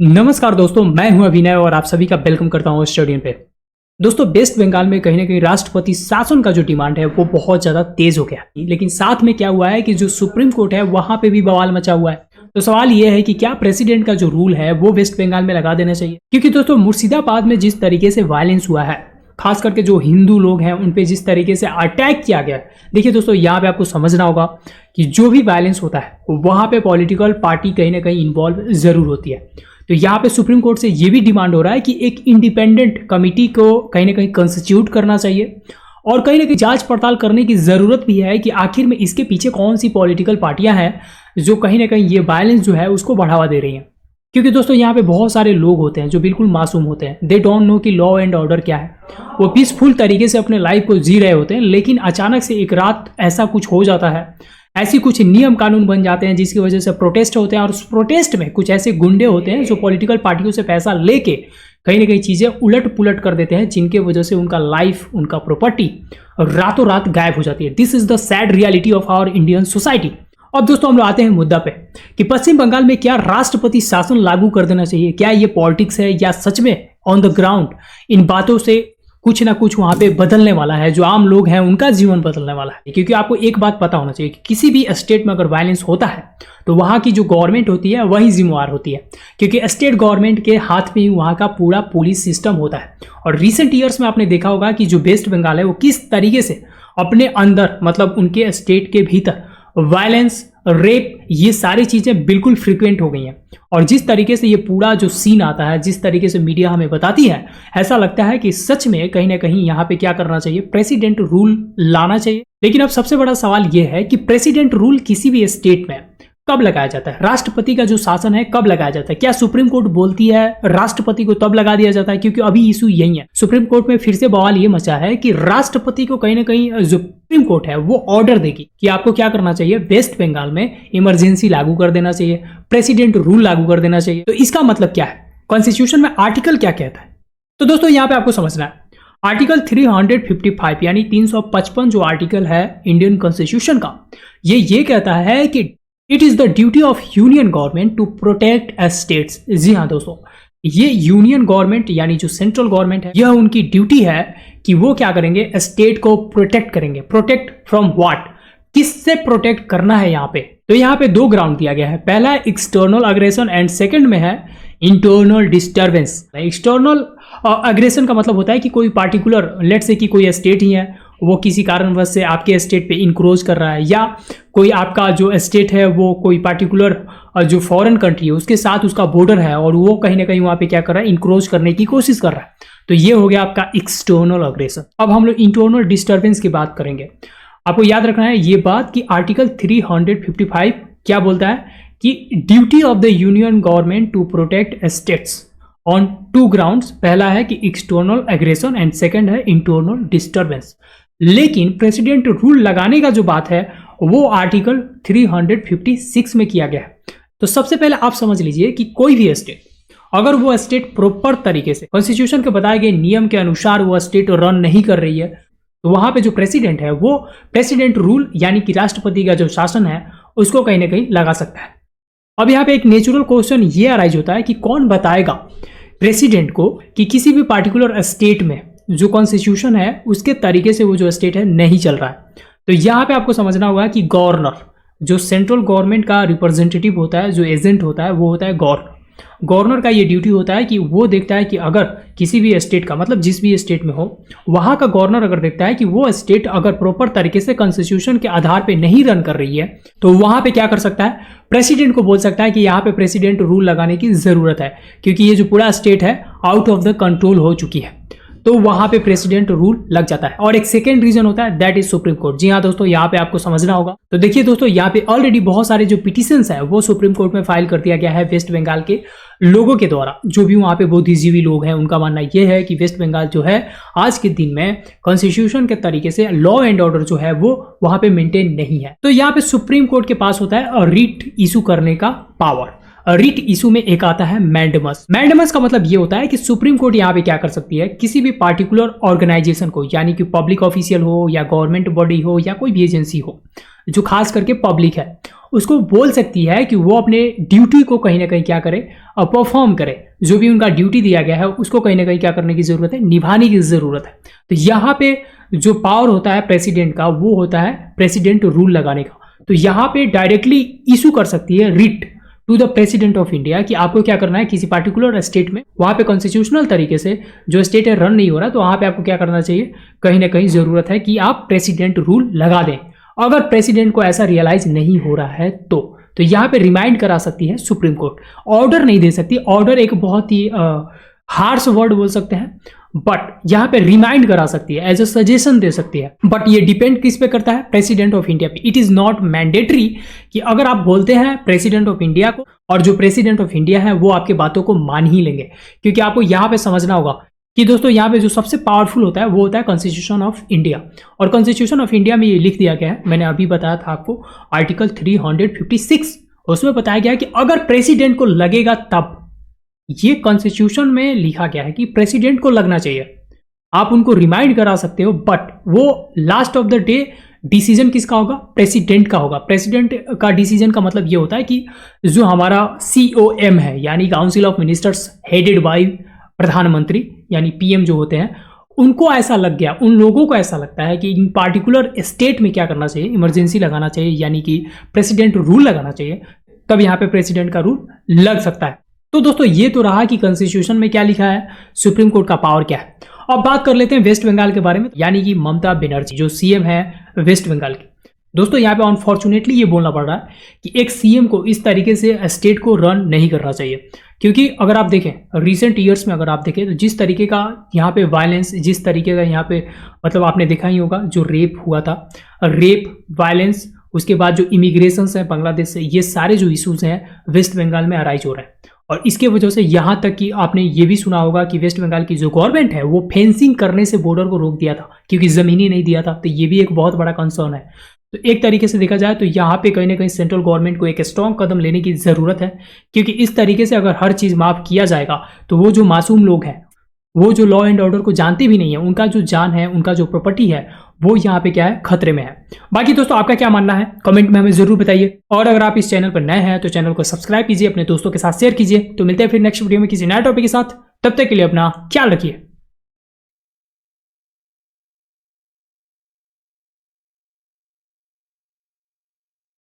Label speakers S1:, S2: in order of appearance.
S1: नमस्कार दोस्तों, मैं हूं अभिनय और आप सभी का वेलकम करता हूं स्टडी पे। दोस्तों, वेस्ट बंगाल में कहीं ना कहीं राष्ट्रपति शासन का जो डिमांड है वो बहुत ज्यादा तेज हो गया, लेकिन साथ में क्या हुआ है कि जो सुप्रीम कोर्ट है वहां पे भी बवाल मचा हुआ है। तो सवाल यह है कि क्या प्रेसिडेंट का जो रूल है वो वेस्ट बंगाल में लगा देना चाहिए, क्योंकि दोस्तों मुर्शिदाबाद में जिस तरीके से वायलेंस हुआ है, खास करके जो हिंदू लोग हैं उन पे जिस तरीके से अटैक किया गया है। देखिए दोस्तों, यहाँ पे आपको समझना होगा कि जो भी वायलेंस होता है वहां पे पॉलिटिकल पार्टी कहीं ना कहीं इन्वॉल्व जरूर होती है। तो यहाँ पे सुप्रीम कोर्ट से ये भी डिमांड हो रहा है कि एक इंडिपेंडेंट कमिटी को कहीं ना कहीं कंस्टिट्यूट करना चाहिए और कहीं ना कहीं जांच पड़ताल करने की जरूरत भी है कि आखिर में इसके पीछे कौन सी पॉलिटिकल पार्टियां हैं जो कहीं ना कहीं ये वायलेंस जो है उसको बढ़ावा दे रही हैं। क्योंकि दोस्तों यहाँ पे बहुत सारे लोग होते हैं जो बिल्कुल मासूम होते हैं, दे डोंट नो कि लॉ एंड ऑर्डर क्या है। वो पीसफुल तरीके से अपने लाइफ को जी रहे होते हैं, लेकिन अचानक से एक रात ऐसा कुछ हो जाता है, ऐसी कुछ नियम कानून बन जाते हैं जिसकी वजह से प्रोटेस्ट होते हैं और उस प्रोटेस्ट में कुछ ऐसे गुंडे होते हैं जो पॉलिटिकल पार्टियों से पैसा लेके कहीं ना कहीं चीजें उलट पुलट कर देते हैं, जिनके वजह से उनका लाइफ, उनका प्रॉपर्टी रातों रात गायब हो जाती है। This is the sad reality of our Indian society. अब दोस्तों हम लोग आते हैं मुद्दा पे कि पश्चिम बंगाल में क्या राष्ट्रपति शासन लागू कर देना चाहिए। क्या ये पॉलिटिक्स है या सच में ऑन द ग्राउंड इन बातों से कुछ ना कुछ वहां पे बदलने वाला है, जो आम लोग हैं उनका जीवन बदलने वाला है। क्योंकि आपको एक बात पता होना चाहिए कि किसी भी स्टेट में अगर वायलेंस होता है तो वहां की जो गवर्नमेंट होती है वही जिम्मेवार होती है, क्योंकि स्टेट गवर्नमेंट के हाथ में ही वहां का पूरा पुलिस सिस्टम होता है। और रिसेंट ईयर्स में आपने देखा होगा कि जो वेस्ट बंगाल है वो किस तरीके से अपने अंदर, मतलब उनके स्टेट के भीतर वायलेंस, रेप, ये सारी चीजें बिल्कुल फ्रीक्वेंट हो गई हैं। और जिस तरीके से ये पूरा जो सीन आता है, जिस तरीके से मीडिया हमें बताती है, ऐसा लगता है कि सच में कहीं ना कहीं यहाँ पे क्या करना चाहिए, प्रेसिडेंट रूल लाना चाहिए। लेकिन अब सबसे बड़ा सवाल ये है कि प्रेसिडेंट रूल किसी भी स्टेट में कब लगाया जाता है, राष्ट्रपति का जो शासन है कब लगाया जाता है। क्या सुप्रीम कोर्ट बोलती है राष्ट्रपति को तब लगा दिया जाता है? क्योंकि अभी इशू यही है, सुप्रीम कोर्ट में फिर से बवाल ये मचा है कि राष्ट्रपति को कहीं ना कहीं जो सुप्रीम कोर्ट है वो ऑर्डर देगी कि आपको क्या करना चाहिए, वेस्ट बंगाल में इमरजेंसी लागू कर देना चाहिए, प्रेसिडेंट रूल लागू कर देना चाहिए। तो इसका मतलब क्या है, कॉन्स्टिट्यूशन में आर्टिकल क्या कहता है? तो दोस्तों यहाँ पे आपको समझना है, आर्टिकल 355 यानी 355 जो आर्टिकल है इंडियन कॉन्स्टिट्यूशन का, ये कहता है कि it is the duty of union government to protect states. जी हाँ दोस्तों, ये यूनियन गवर्नमेंट यानी जो सेंट्रल गवर्नमेंट है, यह उनकी ड्यूटी है कि वो क्या करेंगे, स्टेट को प्रोटेक्ट करेंगे। प्रोटेक्ट फ्रॉम व्हाट, किससे प्रोटेक्ट करना है यहाँ पे? तो यहाँ पे दो ग्राउंड दिया गया है, पहला है एक्सटर्नल अग्रेशन एंड सेकंड में है इंटरनल डिस्टर्बेंस। एक्सटर्नल अग्रेशन का मतलब होता है कि कोई पार्टिकुलर, लेट्स से कि कोई स्टेट ही है, वो किसी कारणवश से आपके स्टेट पे इंक्रोच कर रहा है, या कोई आपका जो स्टेट है वो कोई पार्टिकुलर जो फॉरेन कंट्री है उसके साथ उसका बॉर्डर है और वो कहीं ना कहीं वहाँ पे क्या कर रहा है, इंक्रोच करने की कोशिश कर रहा है। तो ये हो गया आपका एक्सटर्नल अग्रेशन। अब हम लोग इंटरनल डिस्टर्बेंस की बात करेंगे। आपको याद रखना है ये बात कि आर्टिकल 355 क्या बोलता है कि duty of the union government to protect states on two grounds. पहला है कि एक्सटर्नल एग्रेशन एंड सेकंड है इंटरनल डिस्टर्बेंस। लेकिन प्रेसिडेंट रूल लगाने का जो बात है वो आर्टिकल 356 में किया गया है। तो सबसे पहले आप समझ लीजिए कि कोई भी स्टेट, अगर वो स्टेट प्रॉपर तरीके से कॉन्स्टिट्यूशन के बताए गए नियम के अनुसार वो स्टेट रन नहीं कर रही है, तो वहां पे जो प्रेसिडेंट है वो प्रेसिडेंट रूल यानी कि राष्ट्रपति का जो शासन है उसको कहीं ना कहीं लगा सकता है। अब यहाँ पे एक नेचुरल क्वेश्चन ये अराइज होता है कि कौन बताएगा प्रेसिडेंट को कि किसी भी पार्टिकुलर स्टेट में जो कॉन्स्टिट्यूशन है उसके तरीके से वो जो स्टेट है नहीं चल रहा है। तो यहाँ पे आपको समझना होगा कि गवर्नर, जो सेंट्रल गवर्नमेंट का रिप्रेजेंटेटिव होता है, जो एजेंट होता है, वो होता है गवर्नर। गवर्नर का ये ड्यूटी होता है कि वो देखता है कि अगर किसी भी स्टेट का, मतलब जिस भी स्टेट में हो, वहां का गवर्नर अगर देखता है कि वो स्टेट अगर प्रॉपर तरीके से कॉन्स्टिट्यूशन के आधार पे नहीं रन कर रही है, तो वहां पे क्या कर सकता है, प्रेसिडेंट को बोल सकता है कि यहाँ पे प्रेसिडेंट रूल लगाने की जरूरत है, क्योंकि ये जो पूरा स्टेट है आउट ऑफ द कंट्रोल हो चुकी है। तो वहां पे प्रेसिडेंट रूल लग जाता है। और एक सेकेंड रीजन होता है, दैट इज सुप्रीम कोर्ट। जी हाँ दोस्तों, यहाँ पे आपको समझना होगा। तो देखिए दोस्तों, यहाँ पे ऑलरेडी बहुत सारे जो पिटिशंस है वो सुप्रीम कोर्ट में फाइल कर दिया गया है वेस्ट बंगाल के लोगों के द्वारा। जो भी वहां पे बुद्धिजीवी लोग हैं उनका मानना यह है कि वेस्ट बंगाल जो है आज के दिन में कॉन्स्टिट्यूशन के तरीके से लॉ एंड ऑर्डर जो है वो वहां पे मेंटेन नहीं है। तो यहाँ पे सुप्रीम कोर्ट के पास होता है रिट इशू करने का पावर। रिट इशू में एक आता है मैंडेमस। मैंडेमस का मतलब ये होता है कि सुप्रीम कोर्ट यहाँ पे क्या कर सकती है, किसी भी पार्टिकुलर ऑर्गेनाइजेशन को, यानी कि पब्लिक ऑफिशियल हो या गवर्नमेंट बॉडी हो या कोई भी एजेंसी हो जो खास करके पब्लिक है, उसको बोल सकती है कि वो अपने ड्यूटी को कहीं ना कहीं क्या करे, परफॉर्म करे। जो भी उनका ड्यूटी दिया गया है उसको कहीं ना कहीं क्या करने की जरूरत है, निभाने की जरूरत है। तो यहाँ पे जो पावर होता है प्रेसिडेंट का, वो होता है प्रेसिडेंट रूल लगाने का। तो यहाँ पे डायरेक्टली इशू कर सकती है writ to the president of India कि आपको क्या करना है, किसी पार्टिकुलर स्टेट में वहां पे कॉन्स्टिट्यूशनल तरीके से जो स्टेट है रन नहीं हो रहा, तो वहां पे आपको क्या करना चाहिए, कहीं ना कहीं जरूरत है कि आप प्रेसिडेंट रूल लगा दें। अगर प्रेसिडेंट को ऐसा रियलाइज नहीं हो रहा है तो यहाँ पे रिमाइंड करा सकती है सुप्रीम कोर्ट। ऑर्डर नहीं दे सकती, ऑर्डर एक बहुत ही हार्श वर्ड बोल सकते हैं, बट यहाँ पे रिमाइंड करा सकती है, एज अ सजेशन दे सकती है। बट ये डिपेंड किस पे करता है, प्रेसिडेंट ऑफ इंडिया पे। इट इज नॉट मैंडेटरी कि अगर आप बोलते हैं प्रेसिडेंट ऑफ इंडिया को, और जो प्रेसिडेंट ऑफ इंडिया है वो आपकी बातों को मान ही लेंगे। क्योंकि आपको यहाँ पे समझना होगा कि दोस्तों यहाँ पे जो सबसे पावरफुल होता है वो होता है कॉन्स्टिट्यूशन ऑफ इंडिया। और कॉन्स्टिट्यूशन ऑफ इंडिया में ये लिख दिया गया है, मैंने अभी बताया था आपको, आर्टिकल 356, उसमें बताया गया है कि अगर प्रेसिडेंट को लगेगा तब, ये कॉन्स्टिट्यूशन में लिखा गया है कि प्रेसिडेंट को लगना चाहिए। आप उनको रिमाइंड करा सकते हो, बट वो last of the day decision किसका होगा, प्रेसिडेंट का होगा। प्रेसिडेंट का डिसीजन का मतलब ये होता है कि जो हमारा COM है, यानी council of ministers headed by प्रधानमंत्री, यानी PM जो होते हैं, उनको ऐसा लग गया, उन लोगों को ऐसा लगता है कि इन पार्टिकुलर स्टेट में क्या करना चाहिए, इमरजेंसी लगाना चाहिए, यानी कि प्रेसिडेंट रूल लगाना चाहिए, तब यहाँ पे प्रेसिडेंट का रूल लग सकता है। तो दोस्तों ये तो रहा कि कॉन्स्टिट्यूशन में क्या लिखा है, सुप्रीम कोर्ट का पावर क्या है। अब बात कर लेते हैं वेस्ट बंगाल के बारे में, यानी कि ममता बनर्जी जो CM है वेस्ट बंगाल की। दोस्तों यहाँ पे अनफॉर्चुनेटली ये बोलना पड़ रहा है कि एक CM को इस तरीके से स्टेट को रन नहीं करना चाहिए। क्योंकि अगर आप देखें रिसेंट ईयर्स में, अगर आप देखें तो जिस तरीके का यहाँ पे वायलेंस, जिस तरीके का यहाँ पे मतलब आपने देखा ही होगा, जो रेप हुआ था, रेप वायलेंस, उसके बाद जो इमिग्रेशन है बांग्लादेश से, ये सारे जो इशूज हैं वेस्ट बंगाल में अराइज हो रहे हैं। और इसके वजह से यहाँ तक कि आपने ये भी सुना होगा कि वेस्ट बंगाल की जो गवर्नमेंट है वो फेंसिंग करने से बॉर्डर को रोक दिया था, क्योंकि जमीन ही नहीं दिया था। तो ये भी एक बहुत बड़ा कंसर्न है। तो एक तरीके से देखा जाए तो यहाँ पे कहीं ना कहीं सेंट्रल गवर्नमेंट को एक स्ट्रॉन्ग कदम लेने की जरूरत है, क्योंकि इस तरीके से अगर हर चीज माफ किया जाएगा तो वो जो मासूम लोग हैं, वो जो लॉ एंड ऑर्डर को जानते भी नहीं है, उनका जो जान है, उनका जो प्रॉपर्टी है, वो यहाँ पे क्या है, खतरे में है। बाकी दोस्तों आपका क्या मानना है कमेंट में हमें जरूर बताइए। और अगर आप इस चैनल पर नए हैं तो चैनल को सब्सक्राइब कीजिए, अपने दोस्तों के साथ शेयर कीजिए। तो मिलते हैं फिर नेक्स्ट वीडियो में किसी नए टॉपिक के साथ, तब तक के लिए अपना ख्याल रखिए।